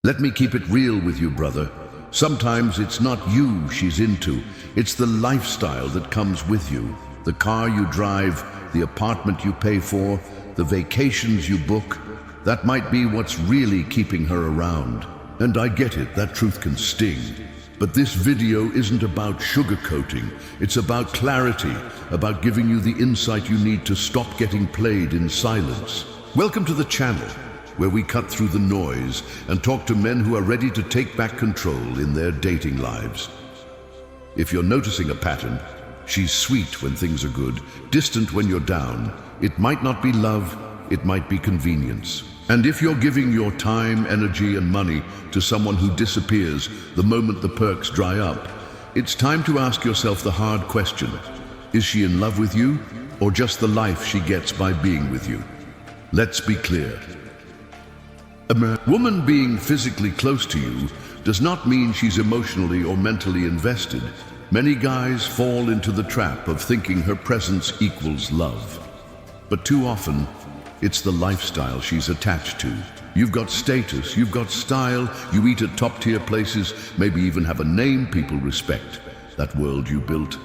Let me keep it real with you, brother. Sometimes it's not you she's into, it's the lifestyle that comes with you. The car you drive, the apartment you pay for, the vacations you book. That might be what's really keeping her around. And I get it, that truth can sting. But this video isn't about sugarcoating. It's about clarity, about giving you the insight you need to stop getting played in silence. Welcome to the channel, where we cut through the noise and talk to men who are ready to take back control in their dating lives. If you're noticing a pattern, she's sweet when things are good, distant when you're down. It might not be love, it might be convenience. And if you're giving your time, energy, and money to someone who disappears the moment the perks dry up, it's time to ask yourself the hard question. Is she in love with you, or just the life she gets by being with you? Let's be clear. A woman being physically close to you does not mean she's emotionally or mentally invested. Many guys fall into the trap of thinking her presence equals love. But too often, it's the lifestyle she's attached to. You've got status, you've got style, you eat at top-tier places, maybe even have a name people respect. That world you built,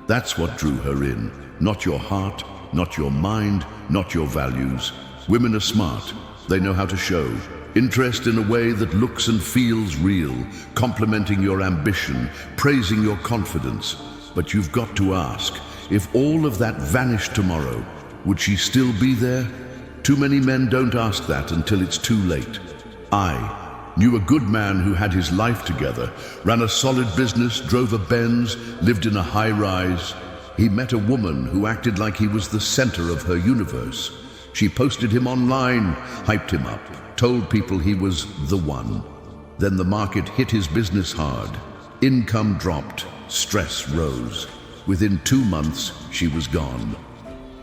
that's what drew her in. Not your heart, not your mind, not your values. Women are smart. They know how to show interest in a way that looks and feels real, complimenting your ambition, praising your confidence. But you've got to ask, if all of that vanished tomorrow, would she still be there? Too many men don't ask that until it's too late. I knew a good man who had his life together, ran a solid business, drove a Benz, lived in a high-rise. He met a woman who acted like he was the center of her universe. She posted him online, hyped him up, told people he was the one. Then the market hit his business hard. Income dropped, stress rose. Within 2 months, she was gone.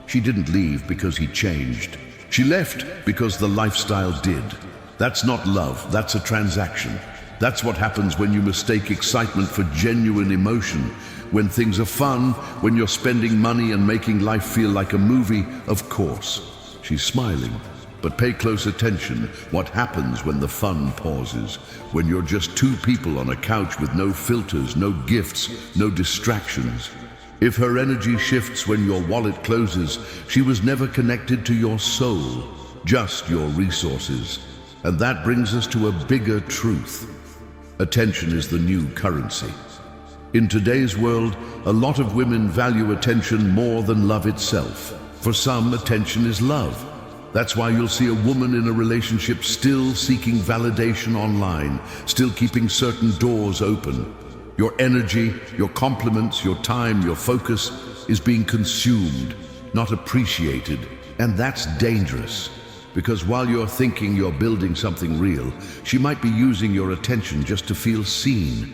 She didn't leave because he changed. She left because the lifestyle did. That's not love, that's a transaction. That's what happens when you mistake excitement for genuine emotion. When things are fun, when you're spending money and making life feel like a movie, of course. She's smiling, but pay close attention. What happens when the fun pauses? When you're just two people on a couch with no filters, no gifts, no distractions. If her energy shifts when your wallet closes, she was never connected to your soul, just your resources. And that brings us to a bigger truth. Attention is the new currency. In today's world, a lot of women value attention more than love itself. For some, attention is love. That's why you'll see a woman in a relationship still seeking validation online, still keeping certain doors open. Your energy, your compliments, your time, your focus is being consumed, not appreciated. And that's dangerous, because while you're thinking you're building something real, she might be using your attention just to feel seen.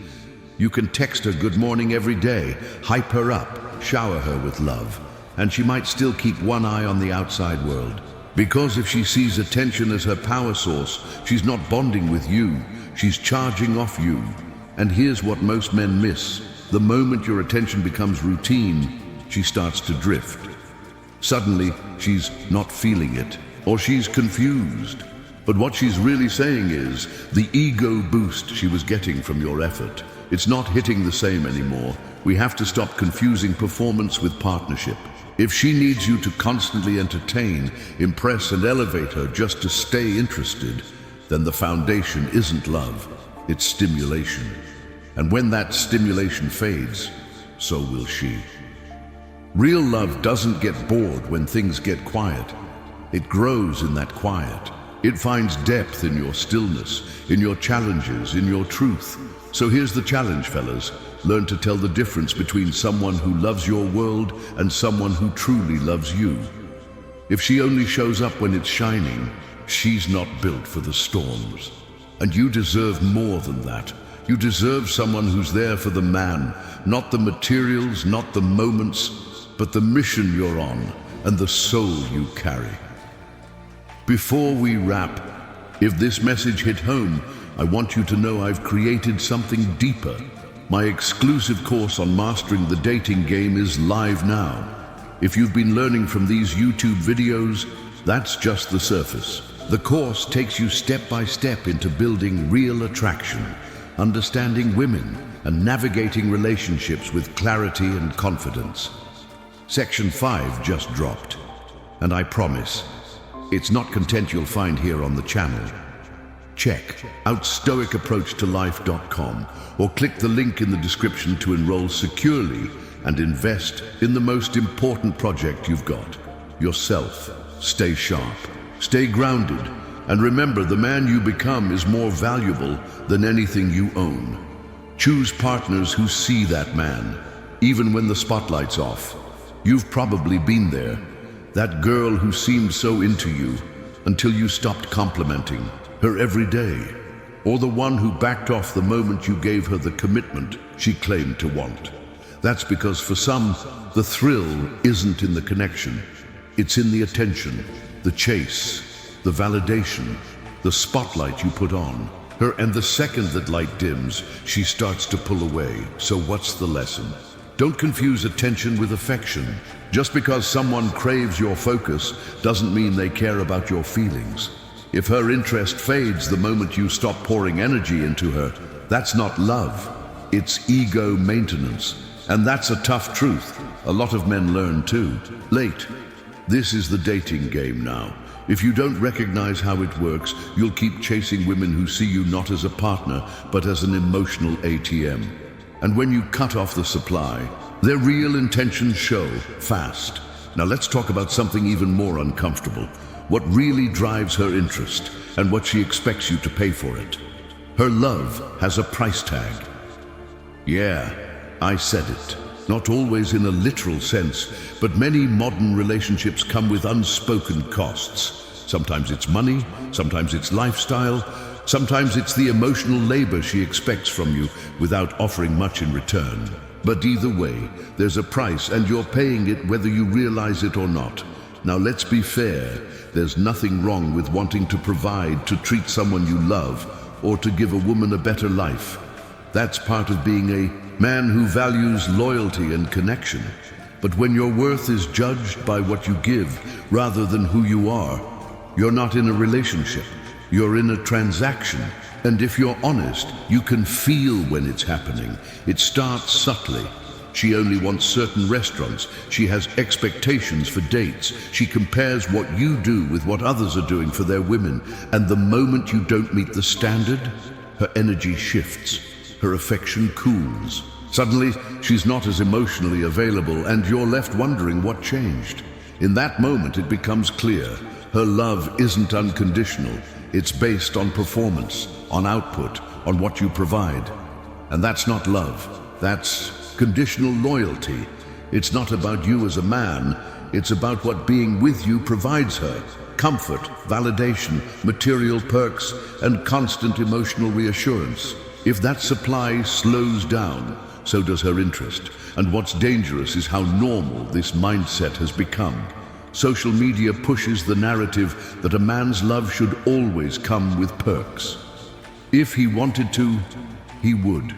You can text her good morning every day, hype her up, shower her with love, and she might still keep one eye on the outside world. Because if she sees attention as her power source, she's not bonding with you, she's charging off you. And here's what most men miss. The moment your attention becomes routine, she starts to drift. Suddenly, she's not feeling it, or she's confused. But what she's really saying is, the ego boost she was getting from your effort, it's not hitting the same anymore. We have to stop confusing performance with partnership. If she needs you to constantly entertain, impress, and elevate her just to stay interested, then the foundation isn't love. It's stimulation. And when that stimulation fades, so will she. Real love doesn't get bored when things get quiet. It grows in that quiet. It finds depth in your stillness, in your challenges, in your truth. So here's the challenge, fellas. Learn to tell the difference between someone who loves your world and someone who truly loves you. If she only shows up when it's shining, she's not built for the storms. And you deserve more than that. You deserve someone who's there for the man, not the materials, not the moments, but the mission you're on and the soul you carry. Before we wrap, if this message hit home, I want you to know I've created something deeper. My exclusive course on mastering the dating game is live now. If you've been learning from these YouTube videos, that's just the surface. The course takes you step by step into building real attraction, understanding women, and navigating relationships with clarity and confidence. Section 5 just dropped, and I promise, it's not content you'll find here on the channel. Check out stoicapproachtolife.com or click the link in the description to enroll securely and invest in the most important project you've got, yourself. Stay sharp, stay grounded, and remember, the man you become is more valuable than anything you own. Choose partners who see that man, even when the spotlight's off. You've probably been there. That girl who seemed so into you until you stopped complimenting her every day. Or the one who backed off the moment you gave her the commitment she claimed to want. That's because for some, the thrill isn't in the connection. It's in the attention, the chase, the validation, the spotlight you put on her, and the second that light dims, she starts to pull away. So what's the lesson? Don't confuse attention with affection. Just because someone craves your focus doesn't mean they care about your feelings. If her interest fades the moment you stop pouring energy into her, that's not love. It's ego maintenance. And that's a tough truth. A lot of men learn too late. This is the dating game now. If you don't recognize how it works, you'll keep chasing women who see you not as a partner, but as an emotional ATM. And when you cut off the supply, their real intentions show fast. Now let's talk about something even more uncomfortable. What really drives her interest and what she expects you to pay for it. Her love has a price tag. Yeah, I said it. Not always in a literal sense, but many modern relationships come with unspoken costs. Sometimes it's money, sometimes it's lifestyle, sometimes it's the emotional labor she expects from you without offering much in return. But either way, there's a price, and you're paying it whether you realize it or not. Now let's be fair. There's nothing wrong with wanting to provide, to treat someone you love, or to give a woman a better life. That's part of being a man who values loyalty and connection. But when your worth is judged by what you give rather than who you are, you're not in a relationship. You're in a transaction. And if you're honest, you can feel when it's happening. It starts subtly. She only wants certain restaurants. She has expectations for dates. She compares what you do with what others are doing for their women. And the moment you don't meet the standard, her energy shifts. Her affection cools. Suddenly, she's not as emotionally available, and you're left wondering what changed. In that moment, it becomes clear. Her love isn't unconditional. It's based on performance, on output, on what you provide. And that's not love. That's conditional loyalty. It's not about you as a man. It's about what being with you provides her. Comfort, validation, material perks, and constant emotional reassurance. If that supply slows down, so does her interest. And what's dangerous is how normal this mindset has become. Social media pushes the narrative that a man's love should always come with perks. If he wanted to, he would.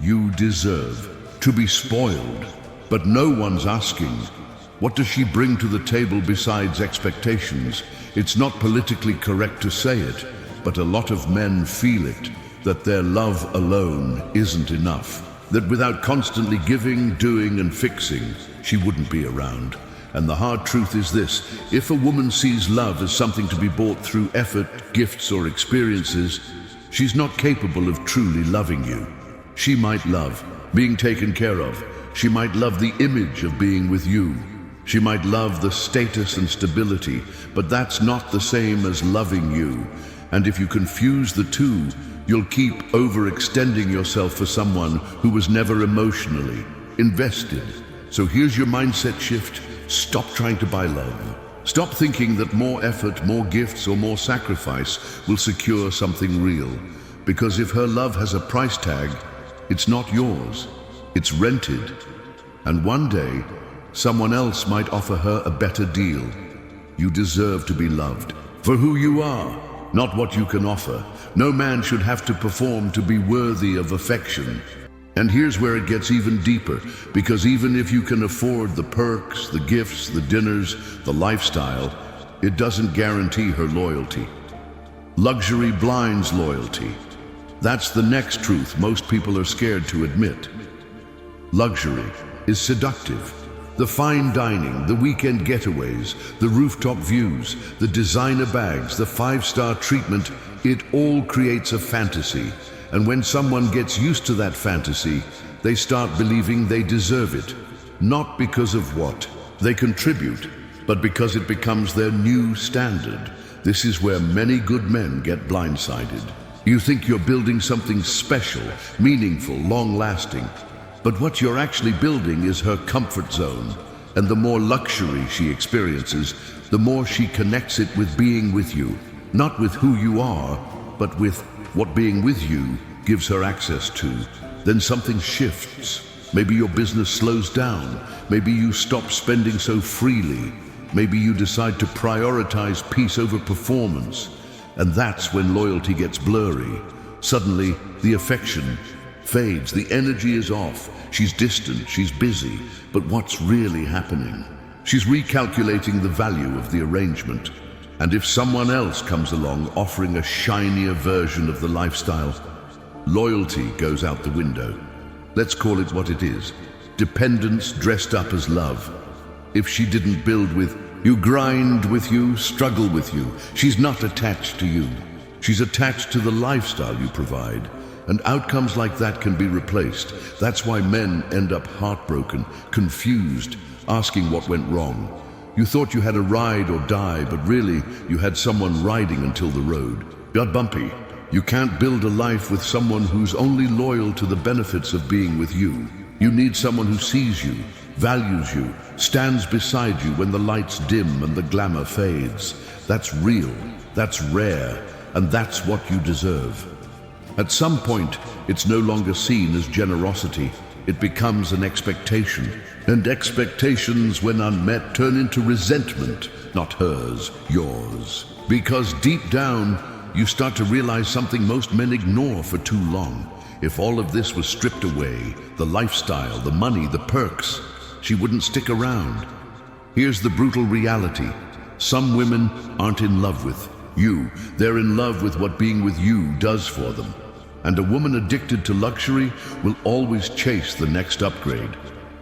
You deserve to be spoiled. But no one's asking, what does she bring to the table besides expectations? It's not politically correct to say it, but a lot of men feel it. That their love alone isn't enough. That without constantly giving, doing, and fixing, she wouldn't be around. And the hard truth is this: if a woman sees love as something to be bought through effort, gifts, or experiences, she's not capable of truly loving you. She might love being taken care of. She might love the image of being with you. She might love the status and stability, but that's not the same as loving you. And if you confuse the two, you'll keep overextending yourself for someone who was never emotionally invested. So here's your mindset shift. Stop trying to buy love. Stop thinking that more effort, more gifts, or more sacrifice will secure something real. Because if her love has a price tag, it's not yours. It's rented. And one day, someone else might offer her a better deal. You deserve to be loved for who you are, not what you can offer. No man should have to perform to be worthy of affection. And here's where it gets even deeper, because even if you can afford the perks, the gifts, the dinners, the lifestyle, it doesn't guarantee her loyalty. Luxury blinds loyalty. That's the next truth most people are scared to admit. Luxury is seductive. The fine dining, the weekend getaways, the rooftop views, the designer bags, the five-star treatment, it all creates a fantasy. And when someone gets used to that fantasy, they start believing they deserve it. Not because of what they contribute, but because it becomes their new standard. This is where many good men get blindsided. You think you're building something special, meaningful, long-lasting. But what you're actually building is her comfort zone. And the more luxury she experiences, the more she connects it with being with you. Not with who you are, but with what being with you gives her access to. Then something shifts. Maybe your business slows down. Maybe you stop spending so freely. Maybe you decide to prioritize peace over performance. And that's when loyalty gets blurry. Suddenly, the affection fades, the energy is off. She's distant, she's busy. But what's really happening? She's recalculating the value of the arrangement. And if someone else comes along offering a shinier version of the lifestyle, loyalty goes out the window. Let's call it what it is. Dependence dressed up as love. If she didn't build with you, grind with you, struggle with you, she's not attached to you. She's attached to the lifestyle you provide. And outcomes like that can be replaced. That's why men end up heartbroken, confused, asking what went wrong. You thought you had a ride or die, but really you had someone riding until the road got bumpy. You can't build a life with someone who's only loyal to the benefits of being with you. You need someone who sees you, values you, stands beside you when the lights dim and the glamour fades. That's real, that's rare, and that's what you deserve. At some point, it's no longer seen as generosity. It becomes an expectation. And expectations, when unmet, turn into resentment, not hers, yours. Because deep down, you start to realize something most men ignore for too long. If all of this was stripped away, the lifestyle, the money, the perks, she wouldn't stick around. Here's the brutal reality. Some women aren't in love with you. They're in love with what being with you does for them. And a woman addicted to luxury will always chase the next upgrade.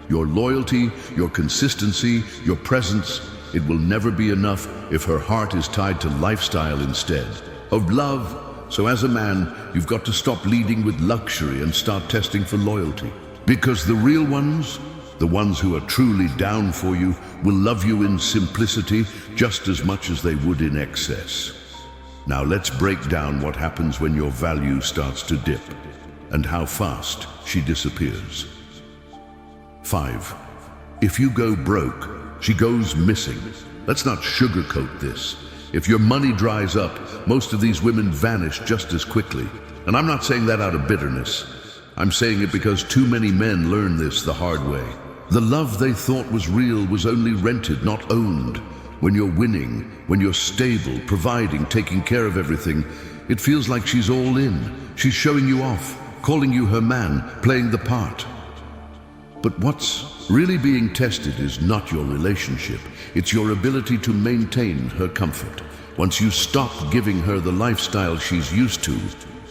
Your loyalty, your consistency, your presence, it will never be enough if her heart is tied to lifestyle instead of love. So as a man, you've got to stop leading with luxury and start testing for loyalty. Because the real ones, the ones who are truly down for you, will love you in simplicity just as much as they would in excess. Now let's break down what happens when your value starts to dip and how fast she disappears. 5. If you go broke, she goes missing. Let's not sugarcoat this. If your money dries up, most of these women vanish just as quickly. And I'm not saying that out of bitterness. I'm saying it because too many men learn this the hard way. The love they thought was real was only rented, not owned. When you're winning, when you're stable, providing, taking care of everything, it feels like she's all in. She's showing you off, calling you her man, playing the part. But what's really being tested is not your relationship. It's your ability to maintain her comfort. Once you stop giving her the lifestyle she's used to,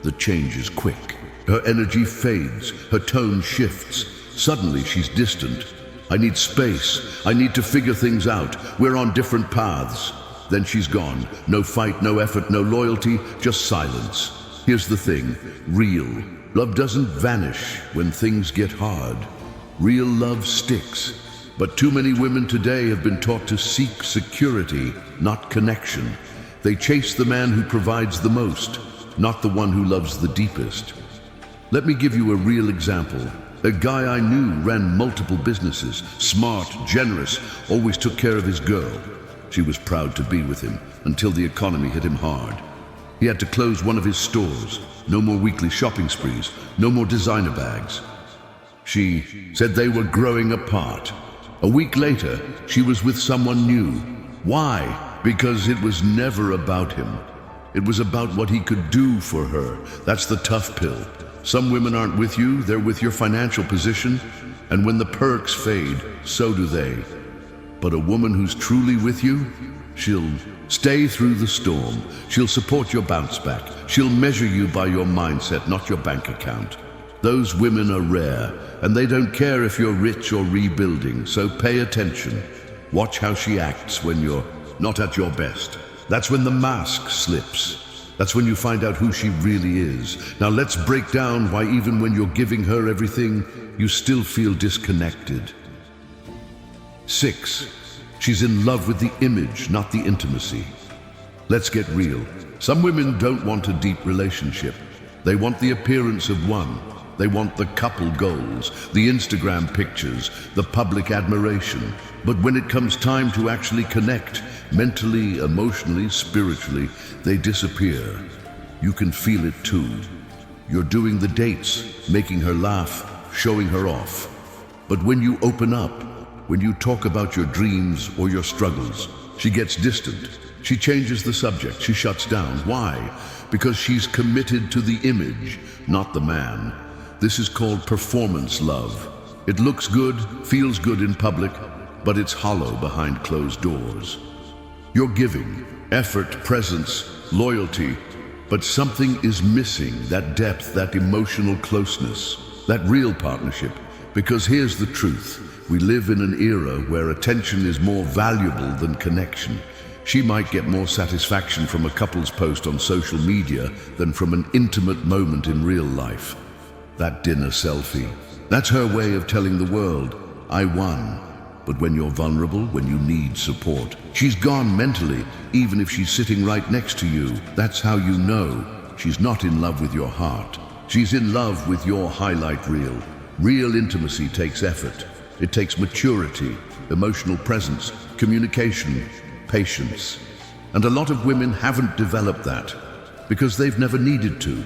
the change is quick. Her energy fades, her tone shifts. Suddenly she's distant. I need space. I need to figure things out. We're on different paths. Then she's gone. No fight, no effort, no loyalty, just silence. Here's the thing. Real love doesn't vanish when things get hard. Real love sticks. But too many women today have been taught to seek security, not connection. They chase the man who provides the most, not the one who loves the deepest. Let me give you a real example. A guy I knew ran multiple businesses, smart, generous, always took care of his girl. She was proud to be with him until the economy hit him hard. He had to close one of his stores. No more weekly shopping sprees, no more designer bags. She said they were growing apart. A week later, she was with someone new. Why? Because it was never about him. It was about what he could do for her. That's the tough pill. Some women aren't with you, they're with your financial position, and when the perks fade, so do they. But a woman who's truly with you, she'll Stay through the storm. She'll support your bounce back. She'll measure you by your mindset, not your bank account. Those women are rare, and they don't care if you're rich or rebuilding, so pay attention. Watch how she acts when you're not at your best. That's when the mask slips. That's when you find out who she really is. Now let's break down why even when you're giving her everything, you still feel disconnected. 6. She's in love with the image, not the intimacy. Let's get real. Some women don't want a deep relationship. They want the appearance of one. They want the couple goals, the Instagram pictures, the public admiration. But when it comes time to actually connect, mentally, emotionally, spiritually, they disappear. You can feel it too. You're doing the dates, making her laugh, showing her off. But when you open up, when you talk about your dreams or your struggles, she gets distant. She changes the subject. She shuts down. Why? Because she's committed to the image, not the man. This is called performance love. It looks good, feels good in public, but it's hollow behind closed doors. You're giving effort, presence, loyalty, but something is missing, that depth, that emotional closeness, that real partnership. Because here's the truth. We live in an era where attention is more valuable than connection. She might get more satisfaction from a couple's post on social media than from an intimate moment in real life. That dinner selfie, that's her way of telling the world, I won. But when you're vulnerable, when you need support, she's gone mentally, even if she's sitting right next to you. That's how you know she's not in love with your heart. She's in love with your highlight reel. Real intimacy takes effort. It takes maturity, emotional presence, communication, patience. And a lot of women haven't developed that because they've never needed to.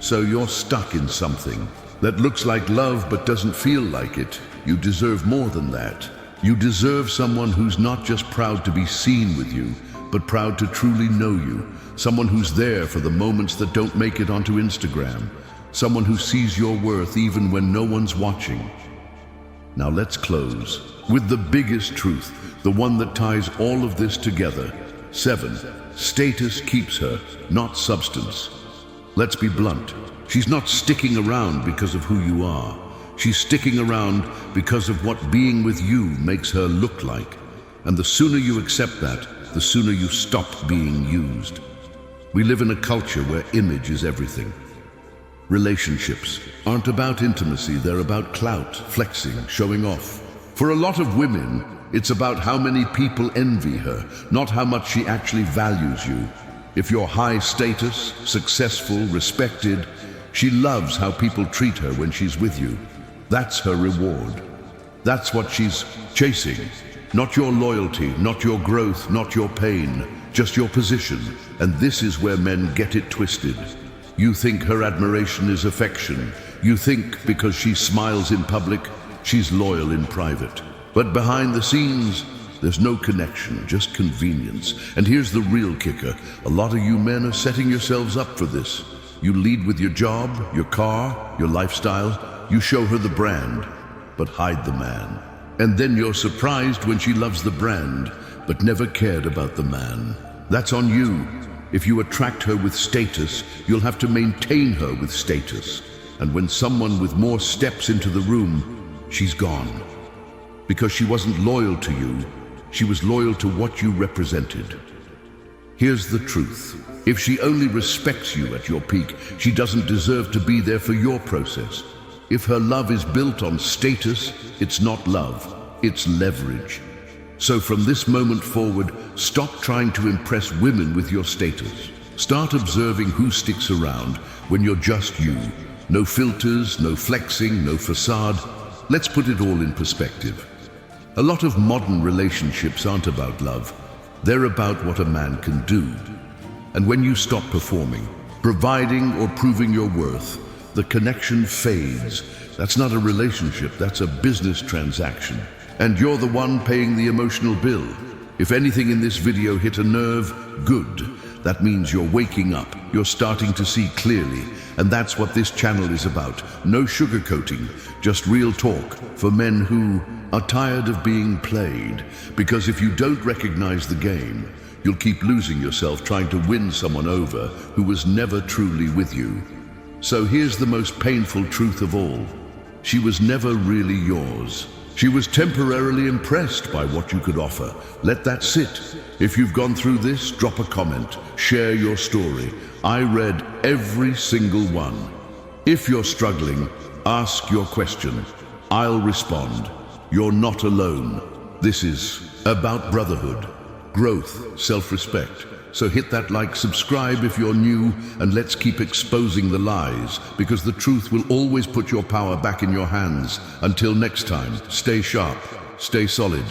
So you're stuck in something that looks like love but doesn't feel like it. You deserve more than that. You deserve someone who's not just proud to be seen with you, but proud to truly know you. Someone who's there for the moments that don't make it onto Instagram. Someone who sees your worth even when no one's watching. Now let's close with the biggest truth, the one that ties all of this together. 7. Status keeps her, not substance. Let's be blunt. She's not sticking around because of who you are. She's sticking around because of what being with you makes her look like. And the sooner you accept that, the sooner you stop being used. We live in a culture where image is everything. Relationships aren't about intimacy, they're about clout, flexing, showing off. For a lot of women, it's about how many people envy her, not how much she actually values you. If you're high status, successful, respected, she loves how people treat her when she's with you. That's her reward. That's what she's chasing. Not your loyalty, not your growth, not your pain, just your position. And this is where men get it twisted. You think her admiration is affection. You think because she smiles in public, she's loyal in private. But behind the scenes, there's no connection, just convenience. And here's the real kicker. A lot of you men are setting yourselves up for this. You lead with your job, your car, your lifestyle. You show her the brand, but hide the man. And then you're surprised when she loves the brand, but never cared about the man. That's on you. If you attract her with status, you'll have to maintain her with status. And when someone with more steps into the room, she's gone. Because she wasn't loyal to you, she was loyal to what you represented. Here's the truth. If she only respects you at your peak, she doesn't deserve to be there for your process. If her love is built on status, it's not love, it's leverage. So from this moment forward, stop trying to impress women with your status. Start observing who sticks around when you're just you. No filters, no flexing, no facade. Let's put it all in perspective. A lot of modern relationships aren't about love. They're about what a man can do. And when you stop performing, providing or proving your worth, the connection fades. That's not a relationship, that's a business transaction. And you're the one paying the emotional bill. If anything in this video hit a nerve, good. That means you're waking up, you're starting to see clearly. And that's what this channel is about. No sugarcoating, just real talk for men who are tired of being played. Because if you don't recognize the game, You'll keep losing yourself trying to win someone over who was never truly with you. So here's the most painful truth of all. She was never really yours. She was temporarily impressed by what you could offer. Let that sit. If you've gone through this, drop a comment, share your story. I read every single one. If you're struggling, ask your question. I'll respond. You're not alone. This is about brotherhood, growth, self-respect. So hit that like, subscribe if you're new, and let's keep exposing the lies, because the truth will always put your power back in your hands. Until next time, stay sharp, stay solid,